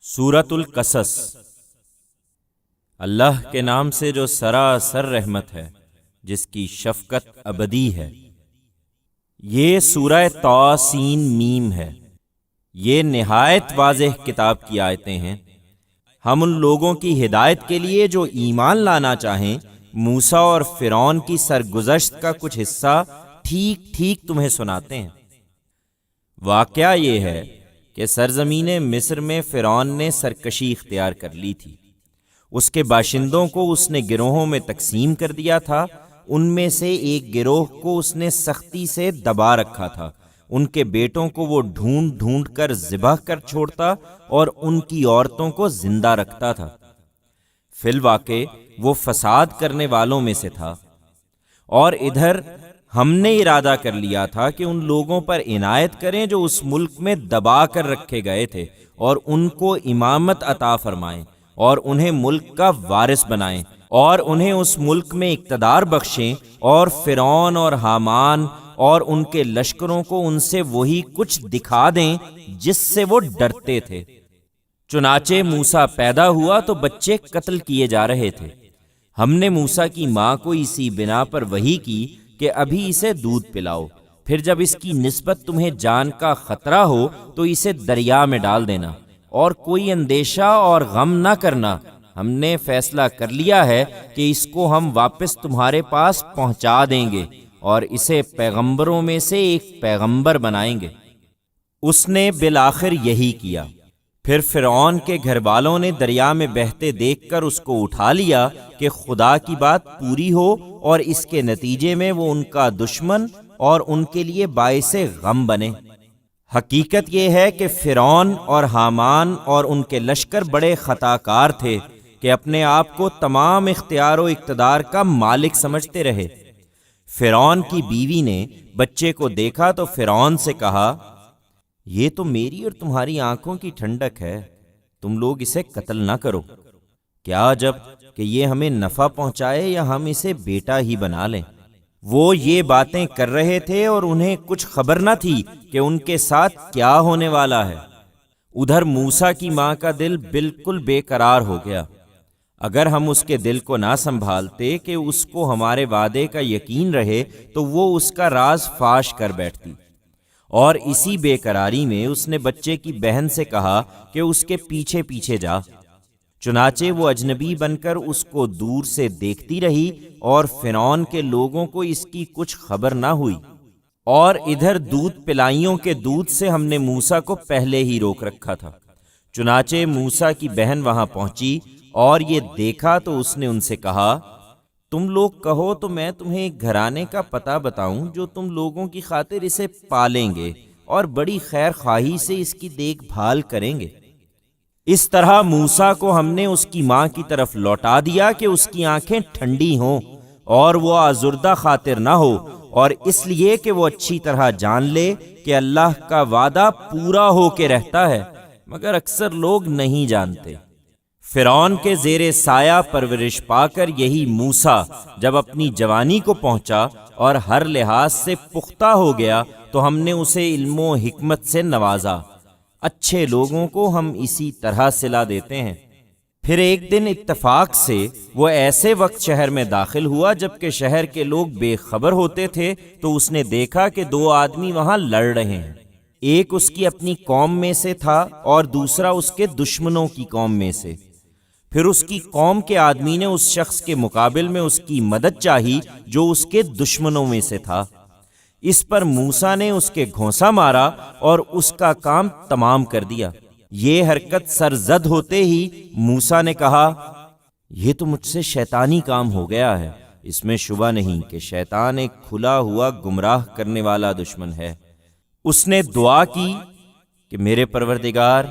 سورۃ القصص۔ اللہ کے نام سے جو سراسر رحمت ہے، جس کی شفقت ابدی ہے۔ یہ سورہ طاسین ہے۔ یہ نہایت واضح کتاب کی آیتیں ہیں۔ ہم ان لوگوں کی ہدایت کے لیے جو ایمان لانا چاہیں موسیٰ اور فرعون کی سرگزشت کا کچھ حصہ ٹھیک ٹھیک تمہیں سناتے ہیں۔ واقعہ یہ ہے کہ سرزمین مصر میں فرعون نے سرکشی اختیار کر لی تھی۔ اس کے باشندوں کو اس نے گروہوں میں تقسیم کر دیا تھا۔ ان میں سے ایک گروہ کو اس نے سختی سے دبا رکھا تھا۔ ان کے بیٹوں کو وہ ڈھونڈ ڈھونڈ کر ذبح کر چھوڑتا اور ان کی عورتوں کو زندہ رکھتا تھا۔ فی الواقع وہ فساد کرنے والوں میں سے تھا۔ اور ادھر ہم نے ارادہ کر لیا تھا کہ ان لوگوں پر عنایت کریں جو اس ملک میں دبا کر رکھے گئے تھے، اور ان کو امامت عطا فرمائیں اور انہیں ملک کا وارث بنائیں، اور انہیں اس ملک میں اقتدار بخشیں، اور فرعون اور حامان اور ان کے لشکروں کو ان سے وہی کچھ دکھا دیں جس سے وہ ڈرتے تھے۔ چنانچہ موسیٰ پیدا ہوا تو بچے قتل کیے جا رہے تھے۔ ہم نے موسیٰ کی ماں کو اسی بنا پر وحی کی کہ ابھی اسے دودھ پلاؤ، پھر جب اس کی نسبت تمہیں جان کا خطرہ ہو تو اسے دریا میں ڈال دینا، اور کوئی اندیشہ اور غم نہ کرنا۔ ہم نے فیصلہ کر لیا ہے کہ اس کو ہم واپس تمہارے پاس پہنچا دیں گے اور اسے پیغمبروں میں سے ایک پیغمبر بنائیں گے۔ اس نے بالآخر یہی کیا۔ پھر فرعون کے گھر والوں نے دریا میں بہتے دیکھ کر اس کو اٹھا لیا کہ خدا کی بات پوری ہو، اور اس کے نتیجے میں وہ ان کا دشمن اور ان کے لیے باعث غم بنے۔ حقیقت یہ ہے کہ فرعون اور حامان اور ان کے لشکر بڑے خطا کار تھے کہ اپنے آپ کو تمام اختیار و اقتدار کا مالک سمجھتے رہے۔ فرعون کی بیوی نے بچے کو دیکھا تو فرعون سے کہا، یہ تو میری اور تمہاری آنکھوں کی ٹھنڈک ہے، تم لوگ اسے قتل نہ کرو۔ کیا جب کہ یہ ہمیں نفع پہنچائے یا ہم اسے بیٹا ہی بنا لیں۔ وہ یہ باتیں کر رہے تھے اور انہیں کچھ خبر نہ تھی کہ ان کے ساتھ کیا ہونے والا ہے۔ ادھر موسیٰ کی ماں کا دل بالکل بے قرار ہو گیا۔ اگر ہم اس کے دل کو نہ سنبھالتے کہ اس کو ہمارے وعدے کا یقین رہے تو وہ اس کا راز فاش کر بیٹھتی۔ اور اسی بے قراری میں اس نے بچے کی بہن سے کہا کہ اس کے پیچھے پیچھے جا۔ چنانچہ وہ اجنبی بن کر اس کو دور سے دیکھتی رہی، اور فرعون کے لوگوں کو اس کی کچھ خبر نہ ہوئی۔ اور ادھر دودھ پلائیوں کے دودھ سے ہم نے موسیٰ کو پہلے ہی روک رکھا تھا۔ چنانچہ موسیٰ کی بہن وہاں پہنچی اور یہ دیکھا تو اس نے ان سے کہا، تم لوگ کہو تو میں تمہیں ایک گھرانے کا پتہ بتاؤں جو تم لوگوں کی خاطر اسے پالیں گے اور بڑی خیر خواہی سے اس کی دیکھ بھال کریں گے۔ اس طرح موسیٰ کو ہم نے اس کی ماں کی طرف لوٹا دیا کہ اس کی آنکھیں ٹھنڈی ہوں اور وہ آزردہ خاطر نہ ہو، اور اس لیے کہ وہ اچھی طرح جان لے کہ اللہ کا وعدہ پورا ہو کے رہتا ہے، مگر اکثر لوگ نہیں جانتے۔ فرعون کے زیر سایہ پرورش پا کر یہی موسیٰ جب اپنی جوانی کو پہنچا اور ہر لحاظ سے پختہ ہو گیا تو ہم نے اسے علم و حکمت سے نوازا۔ اچھے لوگوں کو ہم اسی طرح صلہ دیتے ہیں۔ پھر ایک دن اتفاق سے وہ ایسے وقت شہر میں داخل ہوا جبکہ شہر کے لوگ بے خبر ہوتے تھے، تو اس نے دیکھا کہ دو آدمی وہاں لڑ رہے ہیں۔ ایک اس کی اپنی قوم میں سے تھا اور دوسرا اس کے دشمنوں کی قوم میں سے۔ پھر اس کی قوم کے آدمی نے اس شخص کے مقابل میں اس کی مدد چاہی جو اس کے دشمنوں میں سے تھا۔ اس پر موسیٰ نے اس کے گھونسا مارا اور اس کا کام تمام کر دیا۔ یہ حرکت سرزد ہوتے ہی موسیٰ نے کہا، یہ تو مجھ سے شیطانی کام ہو گیا ہے۔ اس میں شبہ نہیں کہ شیطان ایک کھلا ہوا گمراہ کرنے والا دشمن ہے۔ اس نے دعا کی کہ میرے پروردگار،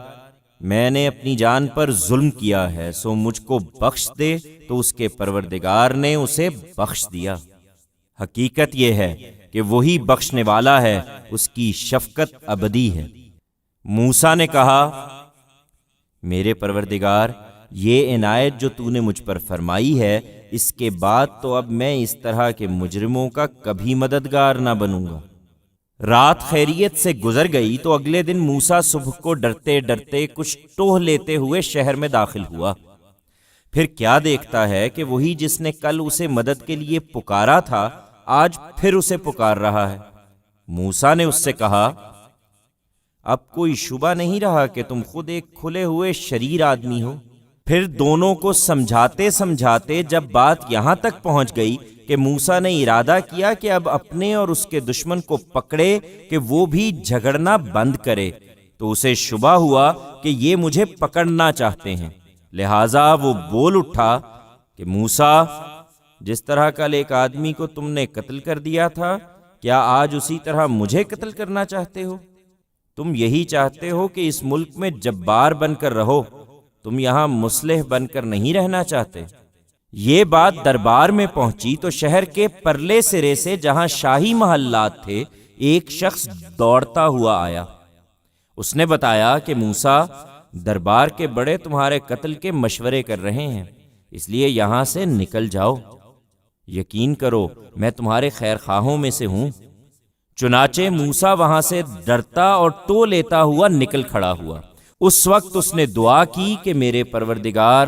میں نے اپنی جان پر ظلم کیا ہے، سو مجھ کو بخش دے، تو اس کے پروردگار نے اسے بخش دیا۔ حقیقت یہ ہے کہ وہی بخشنے والا ہے، اس کی شفقت ابدی ہے۔ موسیٰ نے کہا، میرے پروردگار، یہ عنایت جو تو نے مجھ پر فرمائی ہے، اس کے بعد تو اب میں اس طرح کے مجرموں کا کبھی مددگار نہ بنوں گا۔ رات خیریت سے گزر گئی تو اگلے دن موسیٰ صبح کو ڈرتے ڈرتے کچھ ٹوہ لیتے ہوئے شہر میں داخل ہوا۔ پھر کیا دیکھتا ہے کہ وہی جس نے کل اسے مدد کے لیے پکارا تھا آج پھر اسے پکار رہا ہے۔ موسیٰ نے اس سے کہا، اب کوئی شبہ نہیں رہا کہ تم خود ایک کھلے ہوئے شریر آدمی ہو۔ پھر دونوں کو سمجھاتے سمجھاتے جب بات یہاں تک پہنچ گئی کہ موسیٰ نے ارادہ کیا کہ اب اپنے اور اس کے دشمن کو پکڑے کہ وہ بھی جھگڑنا بند کرے، تو اسے شبہ ہوا کہ یہ مجھے پکڑنا چاہتے ہیں، لہٰذا وہ بول اٹھا کہ موسیٰ، جس طرح کل ایک آدمی کو تم نے قتل کر دیا تھا، کیا آج اسی طرح مجھے قتل کرنا چاہتے ہو؟ تم یہی چاہتے ہو کہ اس ملک میں جبار بن کر رہو، تم یہاں مصلح بن کر نہیں رہنا چاہتے۔ یہ بات دربار میں پہنچی تو شہر کے پرلے سرے سے جہاں شاہی محلات تھے ایک شخص دوڑتا ہوا آیا۔ اس نے بتایا کہ موسیٰ، دربار کے بڑے تمہارے قتل کے مشورے کر رہے ہیں، اس لیے یہاں سے نکل جاؤ۔ یقین کرو میں تمہارے خیر خواہوں میں سے ہوں۔ چنانچہ موسیٰ وہاں سے ڈرتا اور ٹو لیتا ہوا نکل کھڑا ہوا۔ اس وقت اس نے دعا کی کہ میرے پروردگار،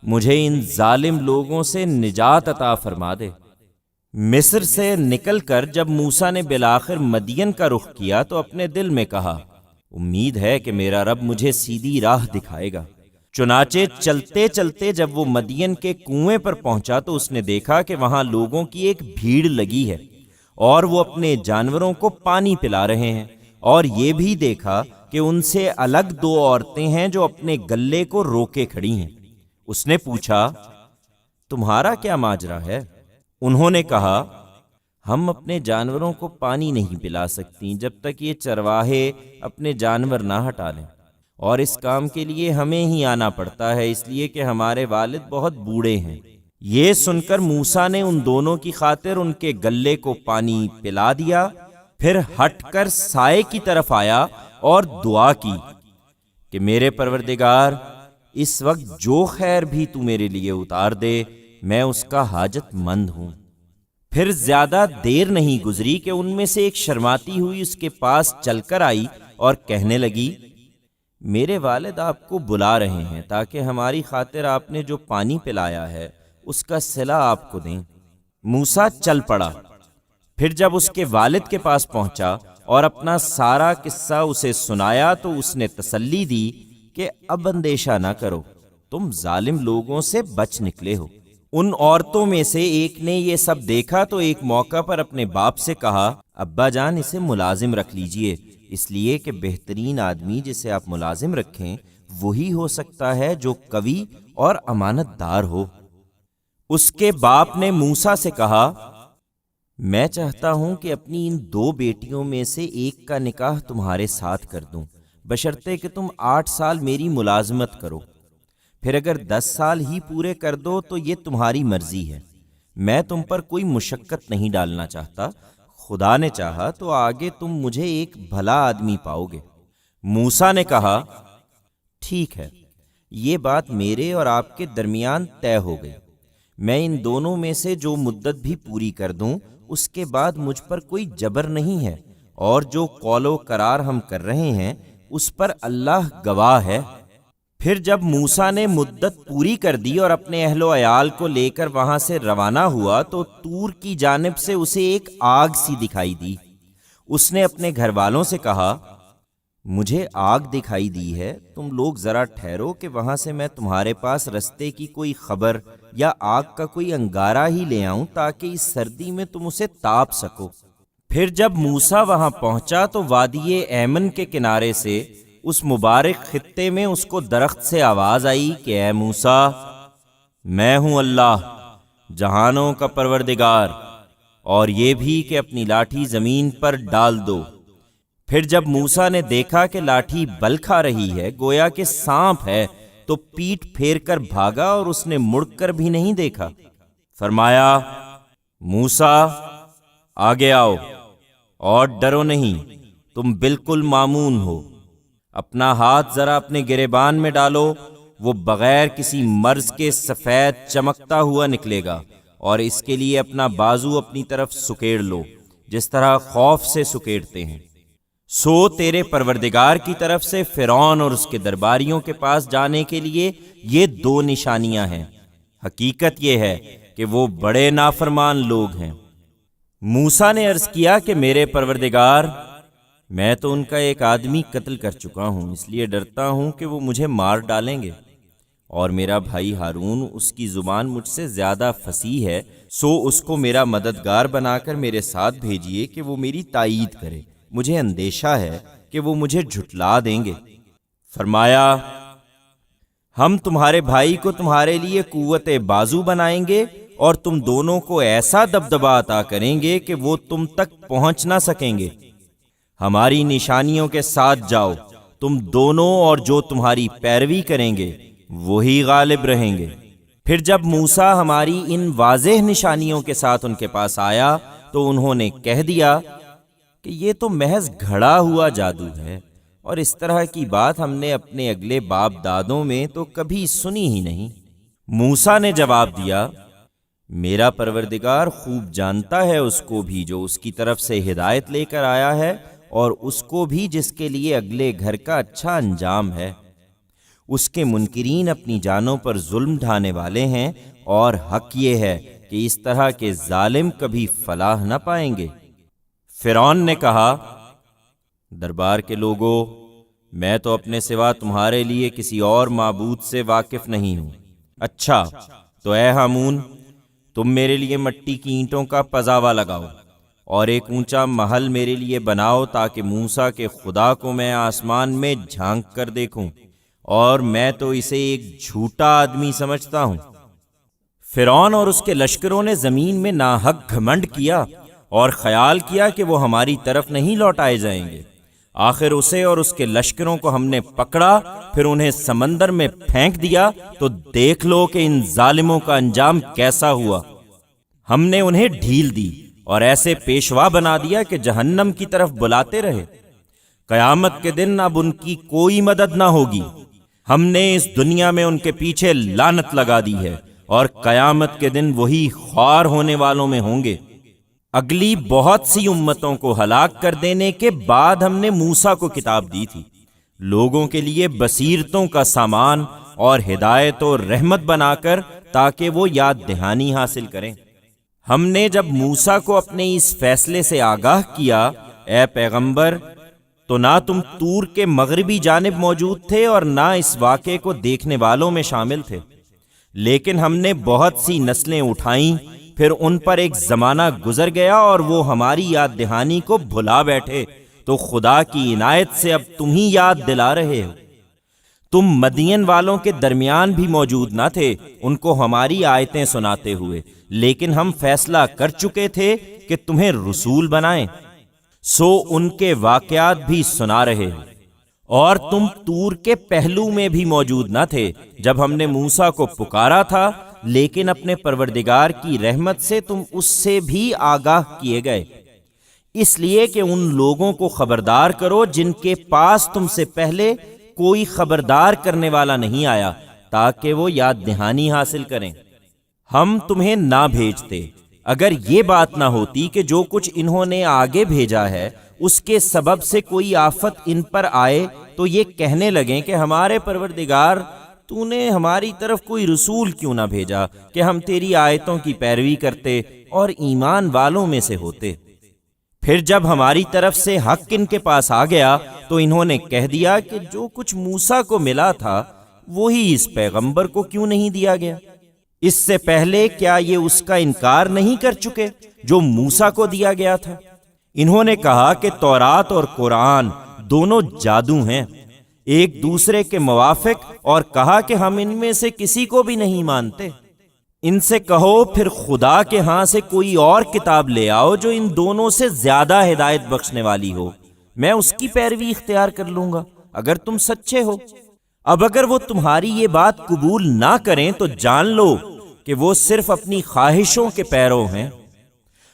مجھے ان ظالم لوگوں سے نجات عطا فرما دے۔ مصر سے نکل کر جب موسیٰ نے بالآخر مدین کا رخ کیا تو اپنے دل میں کہا، امید ہے کہ میرا رب مجھے سیدھی راہ دکھائے گا۔ چنانچہ چلتے چلتے جب وہ مدین کے کنویں پر پہنچا تو اس نے دیکھا کہ وہاں لوگوں کی ایک بھیڑ لگی ہے اور وہ اپنے جانوروں کو پانی پلا رہے ہیں، اور یہ بھی دیکھا کہ ان سے الگ دو عورتیں ہیں جو اپنے گلے کو روکے کھڑی ہیں۔ اس نے پوچھا، تمہارا کیا ماجرا ہے؟ انہوں نے کہا، ہم اپنے جانوروں کو پانی نہیں پلا سکتی جب تک یہ چرواہے اپنے جانور نہ ہٹا لیں، اور اس کام کے لیے ہمیں ہی آنا پڑتا ہے، اس لیے کہ ہمارے والد بہت بوڑھے ہیں۔ یہ سن کر موسیٰ نے ان دونوں کی خاطر ان کے گلے کو پانی پلا دیا، پھر ہٹ کر سائے کی طرف آیا اور دعا کی کہ میرے پروردگار، اس وقت جو خیر بھی تو میرے لیے اتار دے میں اس کا حاجت مند ہوں۔ پھر زیادہ دیر نہیں گزری کہ ان میں سے ایک شرماتی ہوئی اس کے پاس چل کر آئی اور کہنے لگی، میرے والد آپ کو بلا رہے ہیں تاکہ ہماری خاطر آپ نے جو پانی پلایا ہے اس کا صلہ آپ کو دیں۔ موسیٰ چل پڑا۔ پھر جب اس کے والد کے پاس پہنچا اور اپنا سارا قصہ اسے سنایا تو اس نے تسلی دی کہ اب اندیشہ نہ کرو، تم ظالم لوگوں سے بچ نکلے ہو۔ ان عورتوں میں سے ایک نے یہ سب دیکھا تو ایک موقع پر اپنے باپ سے کہا، ابا جان اسے ملازم رکھ لیجئے، اس لیے کہ بہترین آدمی جسے آپ ملازم رکھیں وہی ہو سکتا ہے جو قوی اور امانت دار ہو۔ اس کے باپ نے موسیٰ سے کہا، میں چاہتا ہوں کہ اپنی ان دو بیٹیوں میں سے ایک کا نکاح تمہارے ساتھ کر دوں، بشرطے کہ تم 8 سال میری ملازمت کرو، پھر اگر 10 سال ہی پورے کر دو تو یہ تمہاری مرضی ہے، میں تم پر کوئی مشقت نہیں ڈالنا چاہتا، خدا نے چاہا تو آگے تم مجھے ایک بھلا آدمی پاؤ گے۔ موسیٰ نے کہا، ٹھیک ہے، یہ بات میرے اور آپ کے درمیان طے ہو گئی، میں ان دونوں میں سے جو مدت بھی پوری کر دوں اس کے بعد مجھ پر کوئی جبر نہیں ہے، اور جو قول و قرار ہم کر رہے ہیں اس پر اللہ گواہ ہے۔ پھر جب موسیٰ نے مدت پوری کر دی اور اپنے اہل و عیال کو لے کر وہاں سے روانہ ہوا تو طور کی جانب سے اسے ایک آگ سی دکھائی دی۔ اس نے اپنے گھر والوں سے کہا، مجھے آگ دکھائی دی ہے، تم لوگ ذرا ٹھہرو کہ وہاں سے میں تمہارے پاس رستے کی کوئی خبر یا آگ کا کوئی انگارہ ہی لے آؤں تاکہ اس سردی میں تم اسے تاپ سکو۔ پھر جب موسیٰ وہاں پہنچا تو وادی ایمن کے کنارے سے اس مبارک خطے میں اس کو درخت سے آواز آئی کہ اے موسیٰ، میں ہوں اللہ جہانوں کا پروردگار، اور یہ بھی کہ اپنی لاٹھی زمین پر ڈال دو۔ پھر جب موسیٰ نے دیکھا کہ لاٹھی بل کھا رہی ہے گویا کہ سانپ ہے تو پیٹ پھیر کر بھاگا اور اس نے مڑ کر بھی نہیں دیکھا۔ فرمایا، موسیٰ آگے آؤ اور ڈرو نہیں، تم بالکل مامون ہو، اپنا ہاتھ ذرا اپنے گریبان میں ڈالو، وہ بغیر کسی مرض کے سفید چمکتا ہوا نکلے گا، اور اس کے لیے اپنا بازو اپنی طرف سکیڑ لو، جس طرح خوف سے سکیڑتے ہیں۔ سو تیرے پروردگار کی طرف سے فرعون اور اس کے درباریوں کے پاس جانے کے لیے یہ 2 نشانیاں ہیں۔ حقیقت یہ ہے کہ وہ بڑے نافرمان لوگ ہیں۔ موسیٰ نے عرض کیا کہ میرے پروردگار، میں تو ان کا ایک آدمی قتل کر چکا ہوں، اس لیے ڈرتا ہوں کہ وہ مجھے مار ڈالیں گے، اور میرا بھائی ہارون، اس کی زبان مجھ سے زیادہ فصیح ہے، سو اس کو میرا مددگار بنا کر میرے ساتھ بھیجیے کہ وہ میری تائید کرے، مجھے اندیشہ ہے کہ وہ مجھے جھٹلا دیں گے۔ فرمایا، ہم تمہارے بھائی کو تمہارے لیے قوت بازو بنائیں گے اور تم دونوں کو ایسا دبدبا عطا کریں گے کہ وہ تم تک پہنچ نہ سکیں گے۔ ہماری نشانیوں کے ساتھ جاؤ، تم دونوں اور جو تمہاری پیروی کریں گے وہی غالب رہیں گے۔ پھر جب موسیٰ ہماری ان واضح نشانیوں کے ساتھ ان کے پاس آیا تو انہوں نے کہہ دیا کہ یہ تو محض گھڑا ہوا جادو ہے، اور اس طرح کی بات ہم نے اپنے اگلے باپ دادوں میں تو کبھی سنی ہی نہیں۔ موسیٰ نے جواب دیا، میرا پروردگار خوب جانتا ہے اس کو بھی جو اس کی طرف سے ہدایت لے کر آیا ہے، اور اس کو بھی جس کے لیے اگلے گھر کا اچھا انجام ہے۔ اس کے منکرین اپنی جانوں پر ظلم ڈھانے والے ہیں، اور حق یہ ہے کہ اس طرح کے ظالم کبھی فلاح نہ پائیں گے۔ فرعون نے کہا، دربار کے لوگوں، میں تو اپنے سوا تمہارے لیے کسی اور معبود سے واقف نہیں ہوں۔ اچھا تو اے ہامون، تم میرے لیے مٹی کی اینٹوں کا پزاوا لگاؤ اور ایک اونچا محل میرے لیے بناؤ، تاکہ موسیٰ کے خدا کو میں آسمان میں جھانک کر دیکھوں، اور میں تو اسے ایک جھوٹا آدمی سمجھتا ہوں۔ فرعون اور اس کے لشکروں نے زمین میں ناحق گھمنڈ کیا اور خیال کیا کہ وہ ہماری طرف نہیں لوٹائے جائیں گے۔ آخر اسے اور اس کے لشکروں کو ہم نے پکڑا، پھر انہیں سمندر میں پھینک دیا، تو دیکھ لو کہ ان ظالموں کا انجام کیسا ہوا۔ ہم نے انہیں ڈھیل دی اور ایسے پیشوا بنا دیا کہ جہنم کی طرف بلاتے رہے۔ قیامت کے دن اب ان کی کوئی مدد نہ ہوگی۔ ہم نے اس دنیا میں ان کے پیچھے لعنت لگا دی ہے، اور قیامت کے دن وہی خوار ہونے والوں میں ہوں گے۔ اگلی بہت سی امتوں کو ہلاک کر دینے کے بعد ہم نے موسیٰ کو کتاب دی تھی، لوگوں کے لیے بصیرتوں کا سامان اور ہدایت و رحمت بنا کر، تاکہ وہ یاد دہانی حاصل کریں۔ ہم نے جب موسیٰ کو اپنے اس فیصلے سے آگاہ کیا، اے پیغمبر، تو نہ تم طور کے مغربی جانب موجود تھے اور نہ اس واقعے کو دیکھنے والوں میں شامل تھے، لیکن ہم نے بہت سی نسلیں اٹھائیں، پھر ان پر ایک زمانہ گزر گیا اور وہ ہماری یاد دہانی کو بھلا بیٹھے، تو خدا کی عنایت سے اب تم ہی یاد دلا رہے ہو۔ تم مدین والوں کے درمیان بھی موجود نہ تھے ان کو ہماری آیتیں سناتے ہوئے، لیکن ہم فیصلہ کر چکے تھے کہ تمہیں رسول بنائیں، سو ان کے واقعات بھی سنا رہے ہو۔ اور تم طور کے پہلو میں بھی موجود نہ تھے جب ہم نے موسیٰ کو پکارا تھا، لیکن اپنے پروردگار کی رحمت سے تم اس سے بھی آگاہ کیے گئے، اس لیے کہ ان لوگوں کو خبردار کرو جن کے پاس تم سے پہلے کوئی خبردار کرنے والا نہیں آیا، تاکہ وہ یاد دہانی حاصل کریں۔ ہم تمہیں نہ بھیجتے اگر یہ بات نہ ہوتی کہ جو کچھ انہوں نے آگے بھیجا ہے اس کے سبب سے کوئی آفت ان پر آئے تو یہ کہنے لگیں کہ ہمارے پروردگار، تو نے ہماری طرف کوئی رسول کیوں نہ بھیجا کہ ہم تیری آیتوں کی پیروی کرتے اور ایمان والوں میں سے ہوتے۔ پھر جب ہماری طرف سے حق ان کے پاس آ گیا تو انہوں نے کہہ دیا کہ جو کچھ موسیٰ کو ملا تھا وہی اس پیغمبر کو کیوں نہیں دیا گیا؟ اس سے پہلے کیا یہ اس کا انکار نہیں کر چکے جو موسیٰ کو دیا گیا تھا؟ انہوں نے کہا کہ تورات اور قرآن دونوں جادو ہیں، ایک دوسرے کے موافق، اور کہا کہ ہم ان میں سے کسی کو بھی نہیں مانتے۔ ان سے کہو پھر خدا کے ہاں سے کوئی اور کتاب لے آؤ جو ان دونوں سے زیادہ ہدایت بخشنے والی ہو، میں اس کی پیروی اختیار کر لوں گا اگر تم سچے ہو۔ اب اگر وہ تمہاری یہ بات قبول نہ کریں تو جان لو کہ وہ صرف اپنی خواہشوں کے پیرو ہیں،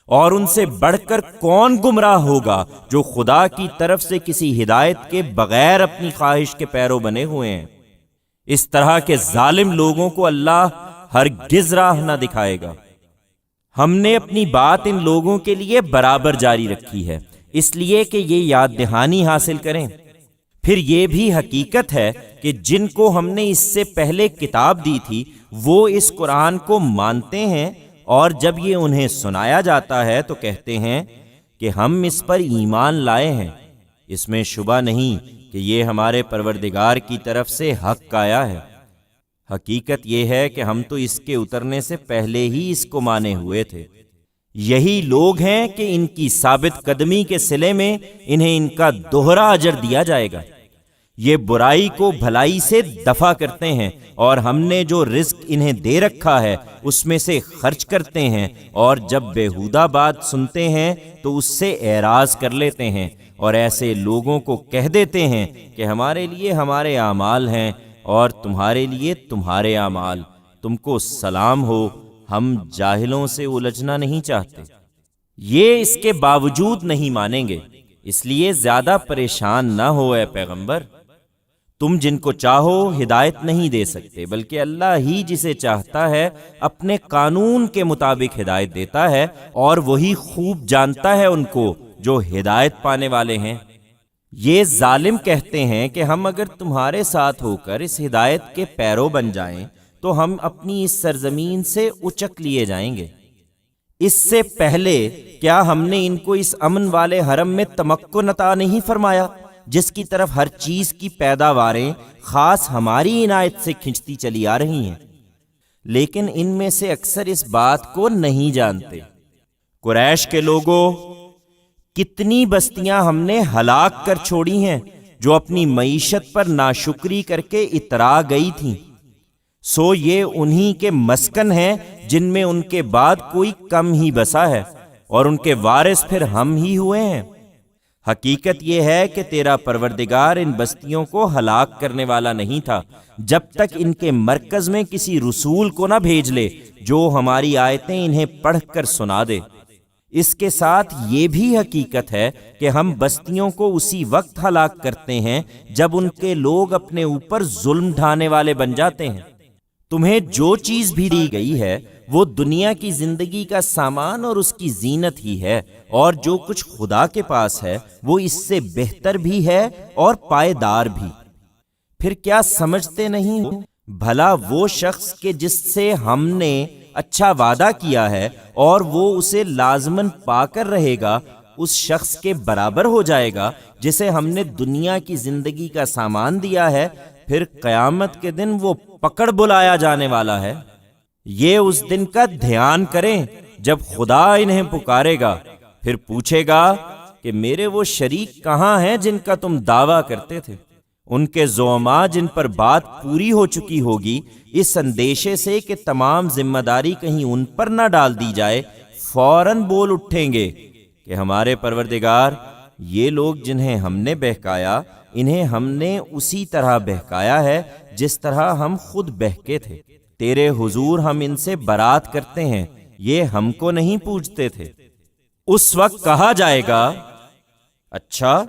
اور ان سے بڑھ کر کون گمراہ ہوگا جو خدا کی طرف سے کسی ہدایت کے بغیر اپنی خواہش کے پیرو بنے ہوئے ہیں۔ اس طرح کے ظالم لوگوں کو اللہ ہرگز راہ نہ دکھائے گا۔ ہم نے اپنی بات ان لوگوں کے لیے برابر جاری رکھی ہے، اس لیے کہ یہ یاد دہانی حاصل کریں۔ پھر یہ بھی حقیقت ہے کہ جن کو ہم نے اس سے پہلے کتاب دی تھی وہ اس قرآن کو مانتے ہیں، اور جب یہ انہیں سنایا جاتا ہے تو کہتے ہیں کہ ہم اس پر ایمان لائے ہیں۔ اس میں شبہ نہیں کہ یہ ہمارے پروردگار کی طرف سے حق آیا ہے۔ حقیقت یہ ہے کہ ہم تو اس کے اترنے سے پہلے ہی اس کو مانے ہوئے تھے۔ یہی لوگ ہیں کہ ان کی ثابت قدمی کے صلے میں انہیں ان کا دوہرا اجر دیا جائے گا۔ یہ برائی کو بھلائی سے دفع کرتے ہیں، اور ہم نے جو رزق انہیں دے رکھا ہے اس میں سے خرچ کرتے ہیں، اور جب بیہودہ بات سنتے ہیں تو اس سے اعراض کر لیتے ہیں، اور ایسے لوگوں کو کہہ دیتے ہیں کہ ہمارے لیے ہمارے اعمال ہیں اور تمہارے لیے تمہارے اعمال، تم کو سلام ہو، ہم جاہلوں سے الجھنا نہیں چاہتے۔ یہ اس کے باوجود نہیں مانیں گے، اس لیے زیادہ پریشان نہ ہو اے پیغمبر۔ تم جن کو چاہو ہدایت نہیں دے سکتے، بلکہ اللہ ہی جسے چاہتا ہے اپنے قانون کے مطابق ہدایت دیتا ہے، اور وہی خوب جانتا ہے ان کو جو ہدایت پانے والے ہیں۔ یہ ظالم کہتے ہیں کہ ہم اگر تمہارے ساتھ ہو کر اس ہدایت کے پیرو بن جائیں تو ہم اپنی اس سرزمین سے اچک لیے جائیں گے۔ اس سے پہلے کیا ہم نے ان کو اس امن والے حرم میں تمکن عطا نہیں فرمایا جس کی طرف ہر چیز کی پیداواریں خاص ہماری عنایت سے کھنچتی چلی آ رہی ہیں؟ لیکن ان میں سے اکثر اس بات کو نہیں جانتے۔ قریش کے لوگوں، کتنی بستیاں ہم نے ہلاک کر چھوڑی ہیں جو اپنی معیشت پر ناشکری کر کے اترا گئی تھیں، سو یہ انہی کے مسکن ہیں جن میں ان کے بعد کوئی کم ہی بسا ہے، اور ان کے وارث پھر ہم ہی ہوئے ہیں۔ حقیقت یہ ہے کہ تیرا پروردگار ان بستیوں کو ہلاک کرنے والا نہیں تھا جب تک ان کے مرکز میں کسی رسول کو نہ بھیج لے جو ہماری آیتیں انہیں پڑھ کر سنا دے۔ اس کے ساتھ یہ بھی حقیقت ہے کہ ہم بستیوں کو اسی وقت ہلاک کرتے ہیں جب ان کے لوگ اپنے اوپر ظلم ڈھانے والے بن جاتے ہیں۔ تمہیں جو چیز بھی دی گئی ہے وہ دنیا کی زندگی کا سامان اور اس کی زینت ہی ہے، اور جو کچھ خدا کے پاس ہے وہ اس سے بہتر بھی ہے اور پائیدار بھی۔ پھر کیا سمجھتے نہیں ہو؟ بھلا وہ شخص کہ جس سے ہم نے اچھا وعدہ کیا ہے اور وہ اسے لازماً پا کر رہے گا، اس شخص کے برابر ہو جائے گا جسے ہم نے دنیا کی زندگی کا سامان دیا ہے، پھر قیامت کے دن وہ پکڑ بلایا جانے والا ہے۔ یہ اس دن کا دھیان کریں جب خدا انہیں پکارے گا، پھر پوچھے گا کہ میرے وہ شریک کہاں ہیں جن کا تم دعویٰ کرتے تھے؟ ان کے زعماء جن پر بات پوری ہو چکی ہوگی، اس اندیشے سے کہ تمام ذمہ داری کہیں ان پر نہ ڈال دی جائے، فوراً بول اٹھیں گے کہ ہمارے پروردگار، یہ لوگ جنہیں ہم نے بہکایا انہیں ہم نے اسی طرح بہکایا ہے جس طرح ہم خود بہکے تھے۔ تیرے حضور ہم ان سے برات کرتے ہیں، یہ ہم کو نہیں پوچھتے تھے۔ اس وقت کہا جائے گا، اچھا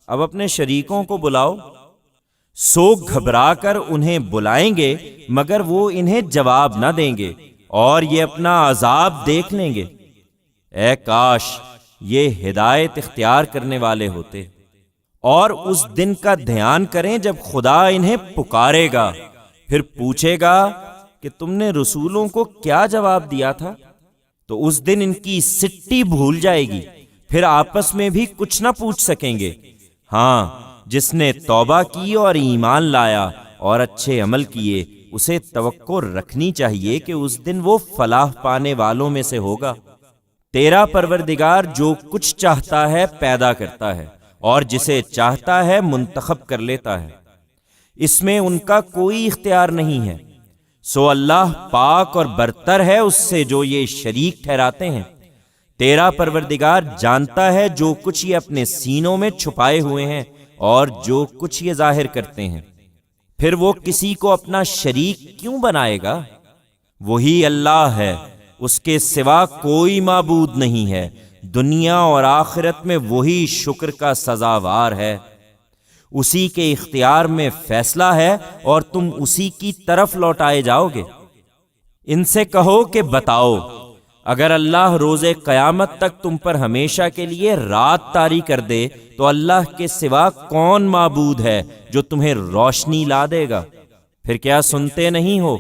اب اپنے شریکوں کو بلاؤ۔ سو گھبرا کر انہیں بلائیں گے مگر وہ انہیں جواب نہ دیں گے، اور یہ اپنا عذاب دیکھ لیں گے۔ اے کاش یہ ہدایت اختیار کرنے والے ہوتے۔ اور اس دن کا دھیان کریں جب خدا انہیں پکارے گا، پھر پوچھے گا کہ تم نے رسولوں کو کیا جواب دیا تھا؟ تو اس دن ان کی سٹی بھول جائے گی، پھر آپس میں بھی کچھ نہ پوچھ سکیں گے۔ ہاں، جس نے توبہ کی اور ایمان لایا اور اچھے عمل کیے، اسے توقع رکھنی چاہیے کہ اس دن وہ فلاح پانے والوں میں سے ہوگا۔ تیرا پروردگار جو کچھ چاہتا ہے پیدا کرتا ہے، اور جسے چاہتا ہے منتخب کر لیتا ہے، اس میں ان کا کوئی اختیار نہیں ہے۔ سو اللہ پاک اور برتر ہے اس سے جو یہ شریک ٹھہراتے ہیں۔ تیرا پروردگار جانتا ہے جو کچھ یہ اپنے سینوں میں چھپائے ہوئے ہیں اور جو کچھ یہ ظاہر کرتے ہیں۔ پھر وہ کسی کو اپنا شریک کیوں بنائے گا؟ وہی اللہ ہے، اس کے سوا کوئی معبود نہیں ہے۔ دنیا اور آخرت میں وہی شکر کا سزاوار ہے۔ اسی کے اختیار میں فیصلہ ہے اور تم اسی کی طرف لوٹائے جاؤ گے۔ ان سے کہو کہ بتاؤ، اگر اللہ روز قیامت تک تم پر ہمیشہ کے لیے رات طاری کر دے تو اللہ کے سوا کون معبود ہے جو تمہیں روشنی لا دے گا؟ پھر کیا سنتے نہیں ہو؟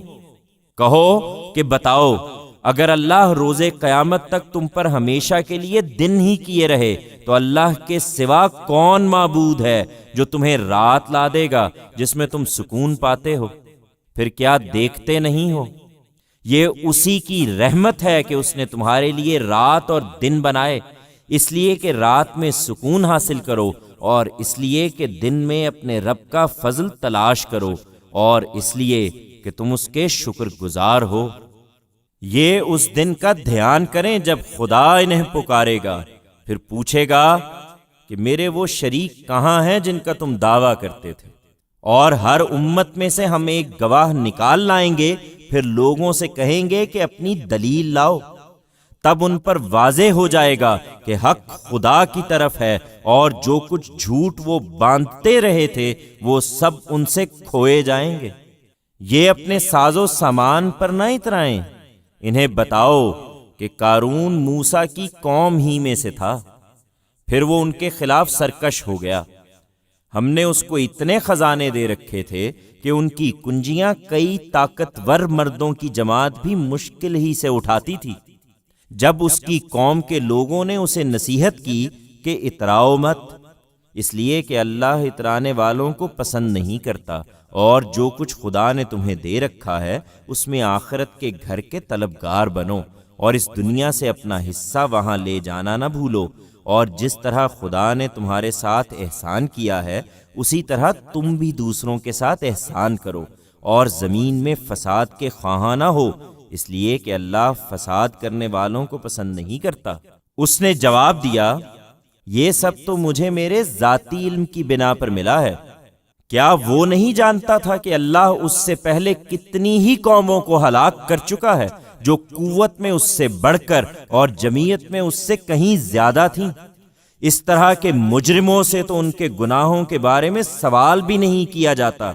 کہو کہ بتاؤ، اگر اللہ روز قیامت تک تم پر ہمیشہ کے لیے دن ہی کیے رہے تو اللہ کے سوا کون معبود ہے جو تمہیں رات لا دے گا جس میں تم سکون پاتے ہو؟ پھر کیا دیکھتے نہیں ہو؟ یہ اسی کی رحمت ہے کہ اس نے تمہارے لیے رات اور دن بنائے، اس لیے کہ رات میں سکون حاصل کرو اور اس لیے کہ دن میں اپنے رب کا فضل تلاش کرو اور اس لیے کہ تم اس کے شکر گزار ہو۔ یہ اس دن کا دھیان کریں جب خدا انہیں پکارے گا، پھر پوچھے گا کہ میرے وہ شریک کہاں ہیں جن کا تم دعویٰ کرتے تھے، اور ہر امت میں سے ہم ایک گواہ نکال لائیں گے، پھر لوگوں سے کہیں گے کہ اپنی دلیل لاؤ، تب ان پر واضح ہو جائے گا کہ حق خدا کی طرف ہے اور جو کچھ جھوٹ وہ باندھتے رہے تھے وہ سب ان سے کھوئے جائیں گے۔ یہ اپنے ساز و سامان پر نہ اترائیں، انہیں بتاؤ کہ قارون موسیٰ کی قوم ہی میں سے تھا، پھر وہ ان کے خلاف سرکش ہو گیا۔ ہم نے اس کو اتنے خزانے دے رکھے تھے کہ ان کی کنجیاں کئی طاقتور مردوں کی جماعت بھی مشکل ہی سے اٹھاتی تھی۔ جب اس کی قوم کے لوگوں نے اسے نصیحت کی کہ اتراؤ مت، اس لیے کہ اللہ اترانے والوں کو پسند نہیں کرتا، اور جو کچھ خدا نے تمہیں دے رکھا ہے اس میں آخرت کے گھر کے طلبگار بنو اور اس دنیا سے اپنا حصہ وہاں لے جانا نہ بھولو، اور جس طرح خدا نے تمہارے ساتھ احسان کیا ہے اسی طرح تم بھی دوسروں کے ساتھ احسان کرو، اور زمین میں فساد کے خواہاں نہ ہو، اس لیے کہ اللہ فساد کرنے والوں کو پسند نہیں کرتا۔ اس نے جواب دیا، یہ سب تو مجھے میرے ذاتی علم کی بنا پر ملا ہے، کیا وہ نہیں جانتا تھا کہ اللہ اس سے پہلے کتنی ہی قوموں کو ہلاک کر چکا ہے جو قوت میں اس سے بڑھ کر اور جمعیت میں اس سے کہیں زیادہ تھیں؟ اس طرح کے مجرموں سے تو ان کے گناہوں کے بارے میں سوال بھی نہیں کیا جاتا۔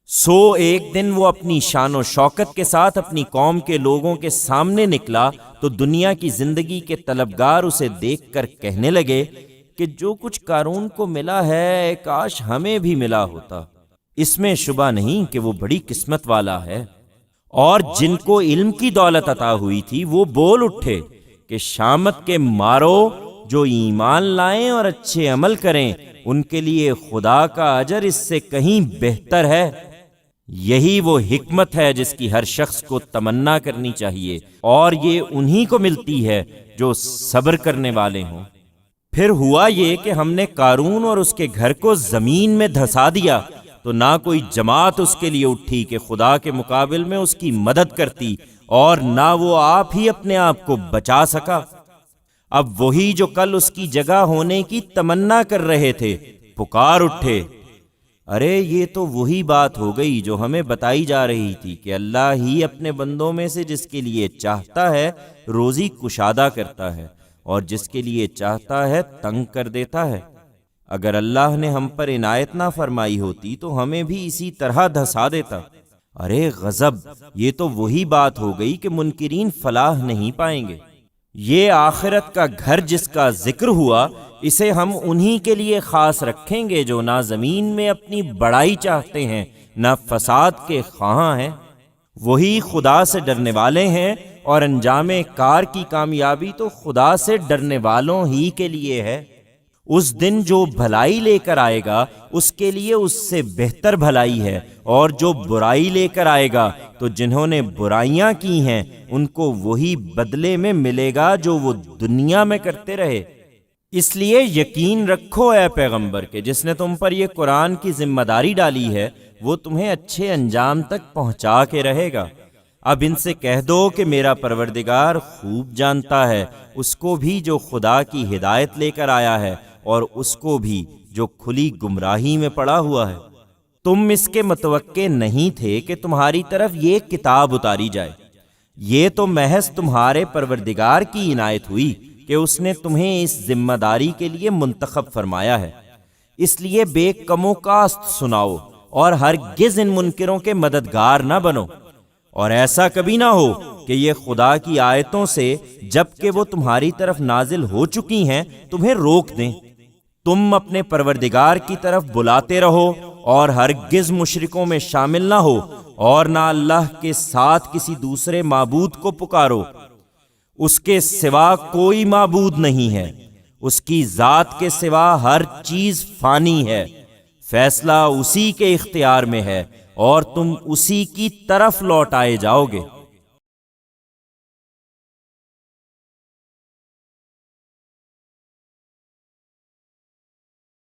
سو ایک دن وہ اپنی شان و شوکت کے ساتھ اپنی قوم کے لوگوں کے سامنے نکلا تو دنیا کی زندگی کے طلبگار اسے دیکھ کر کہنے لگے کہ جو کچھ قارون کو ملا ہے کاش ہمیں بھی ملا ہوتا۔ اس میں شبہ نہیں کہ وہ بڑی قسمت والا ہے۔ اور جن کو علم کی دولت عطا ہوئی تھی وہ بول اٹھے کہ شامت کے مارو، جو ایمان لائیں اور اچھے عمل کریں ان کے لیے خدا کا اجر اس سے کہیں بہتر ہے۔ یہی وہ حکمت ہے جس کی ہر شخص کو تمنا کرنی چاہیے، اور یہ انہی کو ملتی ہے جو صبر کرنے والے ہوں۔ پھر ہوا یہ کہ ہم نے قارون اور اس کے گھر کو زمین میں دھسا دیا تو نہ کوئی جماعت اس کے لیے اٹھی کہ خدا کے مقابل میں اس کی مدد کرتی، اور نہ وہ آپ ہی اپنے آپ کو بچا سکا۔ اب وہی جو کل اس کی جگہ ہونے کی تمنا کر رہے تھے پکار اٹھے، ارے یہ تو وہی بات ہو گئی جو ہمیں بتائی جا رہی تھی کہ اللہ ہی اپنے بندوں میں سے جس کے لیے چاہتا ہے روزی کشادہ کرتا ہے اور جس کے لیے چاہتا ہے تنگ کر دیتا ہے۔ اگر اللہ نے ہم پر عنایت نہ فرمائی ہوتی تو ہمیں بھی اسی طرح دھسا دیتا۔ ارے غضب، یہ تو وہی بات ہو گئی کہ منکرین فلاح نہیں پائیں گے۔ یہ آخرت کا گھر جس کا ذکر ہوا اسے ہم انہی کے لیے خاص رکھیں گے جو نہ زمین میں اپنی بڑائی چاہتے ہیں نہ فساد کے خواہاں ہیں، وہی خدا سے ڈرنے والے ہیں، اور انجام کار کی کامیابی تو خدا سے ڈرنے والوں ہی کے لیے ہے۔ اس دن جو بھلائی لے کر آئے گا اس کے لیے اس سے بہتر بھلائی ہے، اور جو برائی لے کر آئے گا تو جنہوں نے برائیاں کی ہیں ان کو وہی بدلے میں ملے گا جو وہ دنیا میں کرتے رہے۔ اس لیے یقین رکھو اے پیغمبر کہ جس نے تم پر یہ قرآن کی ذمہ داری ڈالی ہے وہ تمہیں اچھے انجام تک پہنچا کے رہے گا۔ اب ان سے کہہ دو کہ میرا پروردگار خوب جانتا ہے اس کو بھی جو خدا کی ہدایت لے کر آیا ہے اور اس کو بھی جو کھلی گمراہی میں پڑا ہوا ہے۔ تم اس کے متوقع نہیں تھے کہ تمہاری طرف یہ کتاب اتاری جائے، یہ تو محض تمہارے پروردگار کی عنایت ہوئی کہ اس نے تمہیں اس ذمہ داری کے لیے منتخب فرمایا ہے۔ اس لیے بے کم و کاست سناؤ اور ہرگز ان منکروں کے مددگار نہ بنو، اور ایسا کبھی نہ ہو کہ یہ خدا کی آیتوں سے جبکہ وہ تمہاری طرف نازل ہو چکی ہیں تمہیں روک دیں۔ تم اپنے پروردگار کی طرف بلاتے رہو اور ہرگز مشرکوں میں شامل نہ ہو، اور نہ اللہ کے ساتھ کسی دوسرے معبود کو پکارو۔ اس کے سوا کوئی معبود نہیں ہے، اس کی ذات کے سوا ہر چیز فانی ہے، فیصلہ اسی کے اختیار میں ہے اور تم اسی کی طرف لوٹائے جاؤ گے۔